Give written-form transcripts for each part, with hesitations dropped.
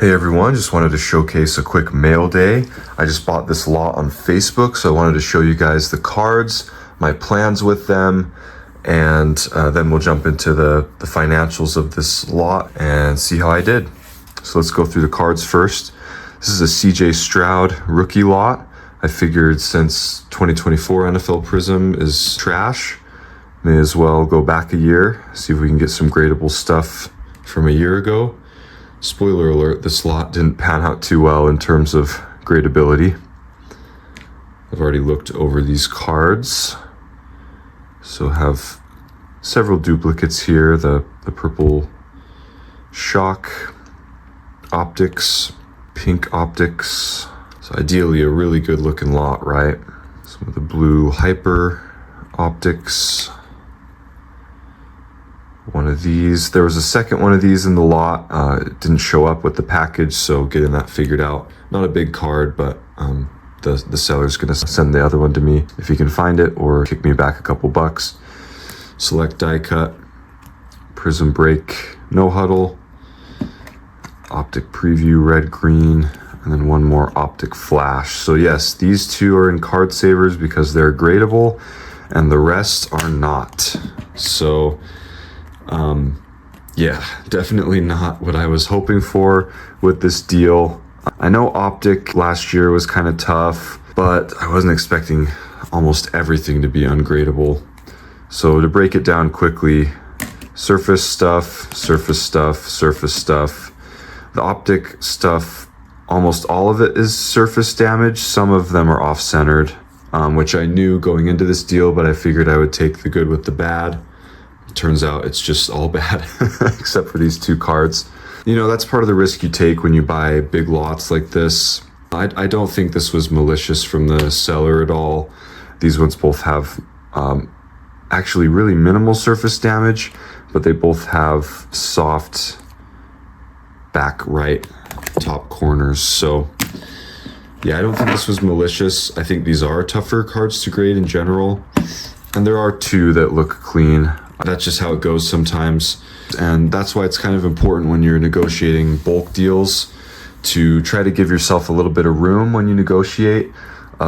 Hey everyone, just wanted to showcase a quick mail day. I just bought this lot on Facebook, so I wanted to show you guys the cards, my plans with them, and then we'll jump into the financials of this lot and see how I did. So let's go through the cards first. This is a CJ Stroud rookie lot. I figured since 2024 NFL Prism is trash, may as well go back a year, see if we can get some gradable stuff from a year ago. Spoiler alert, this lot didn't pan out too well in terms of gradability. I've already looked over these cards. So have several duplicates here. The purple shock optics, pink optics. So ideally a really good looking lot, right? Some of the blue hyper optics. One of these. There was a second one of these in the lot. It didn't show up with the package, so getting that figured out. Not a big card, but the seller's gonna send the other one to me if he can find it, or kick me back a couple bucks. Select die cut, prism break, no huddle, optic preview, red, green, and then one more optic flash. So yes, these two are in card savers because they're gradable, and the rest are not. So yeah, definitely not what I was hoping for with this deal. I know optic last year was kind of tough, but I wasn't expecting almost everything to be ungradable. So to break it down quickly, surface stuff, surface stuff, surface stuff. The optic stuff, almost all of it is surface damage. Some of them are off-centered, which I knew going into this deal, but I figured I would take the good with the bad. Turns out it's just all bad except for these two cards. You know, that's part of the risk you take when you buy big lots like this. I don't think this was malicious from the seller at all. These ones both have actually really minimal surface damage, but they both have soft back right top corners. So yeah, I don't think this was malicious. I think these are tougher cards to grade in general, and there are two that look clean. That's just how it goes sometimes. And that's why it's kind of important when you're negotiating bulk deals to try to give yourself a little bit of room when you negotiate.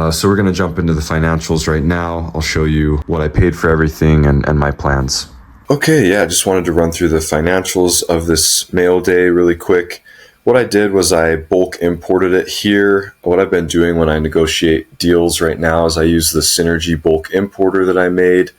So we're gonna jump into the financials right now. I'll show you what I paid for everything and my plans. Okay, yeah, I just wanted to run through the financials of this mail day really quick. What I did was I bulk imported it here. What I've been doing when I negotiate deals right now is I use the Synergy bulk importer that I made.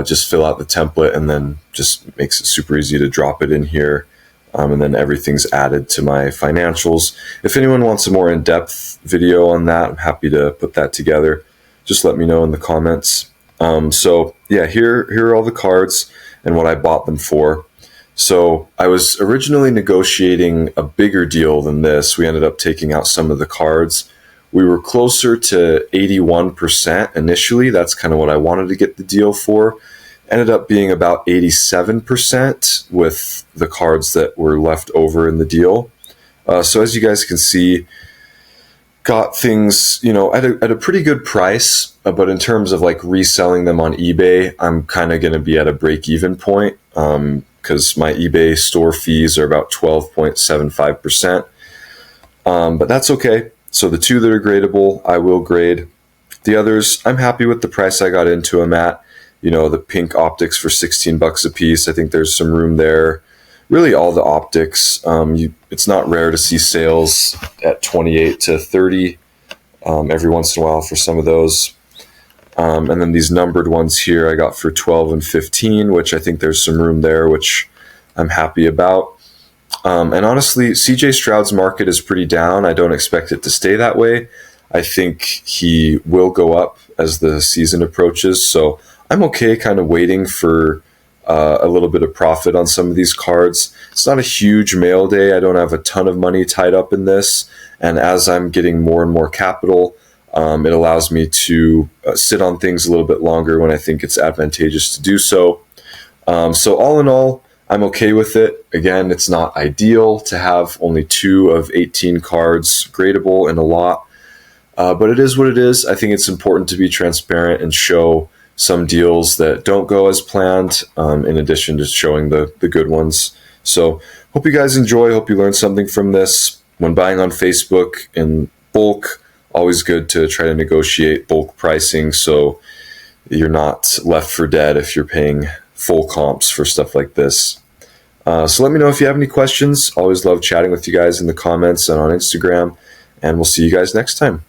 Just fill out the template and then just makes it super easy to drop it in here. And then everything's added to my financials. If anyone wants a more in-depth video on that, I'm happy to put that together. Just let me know in the comments. So yeah, here are all the cards and what I bought them for. So I was originally negotiating a bigger deal than this. We ended up taking out some of the cards. We were closer to 81% initially. That's kind of what I wanted to get the deal for. Ended up being about 87% with the cards that were left over in the deal. So as you guys can see, got things, you know, at a pretty good price, but in terms of like reselling them on eBay, I'm kind of going to be at a break-even point because my eBay store fees are about 12.75%. But that's okay. So the two that are gradable, I will grade. The others, I'm happy with the price I got into them at. You know, the pink optics for 16 bucks a piece. I think there's some room there. Really all the optics. It's not rare to see sales at 28 to 30 every once in a while for some of those. And then these numbered ones here I got for 12 and 15, which I think there's some room there, which I'm happy about. And honestly, CJ Stroud's market is pretty down. I don't expect it to stay that way. I think he will go up as the season approaches. So I'm okay kind of waiting for a little bit of profit on some of these cards. It's not a huge mail day. I don't have a ton of money tied up in this. And as I'm getting more and more capital, it allows me to sit on things a little bit longer when I think it's advantageous to do so. So all in all, I'm okay with it. Again, it's not ideal to have only 2 of 18 cards gradable in a lot, but it is what it is. I think it's important to be transparent and show some deals that don't go as planned, in addition to showing the good ones. So Hope you guys enjoy. Hope you learned something from this. When buying on Facebook in bulk, always good to try to negotiate bulk pricing so you're not left for dead if you're paying full comps for stuff like this. So let me know if you have any questions. Always love chatting with you guys in the comments and on Instagram. And we'll see you guys next time.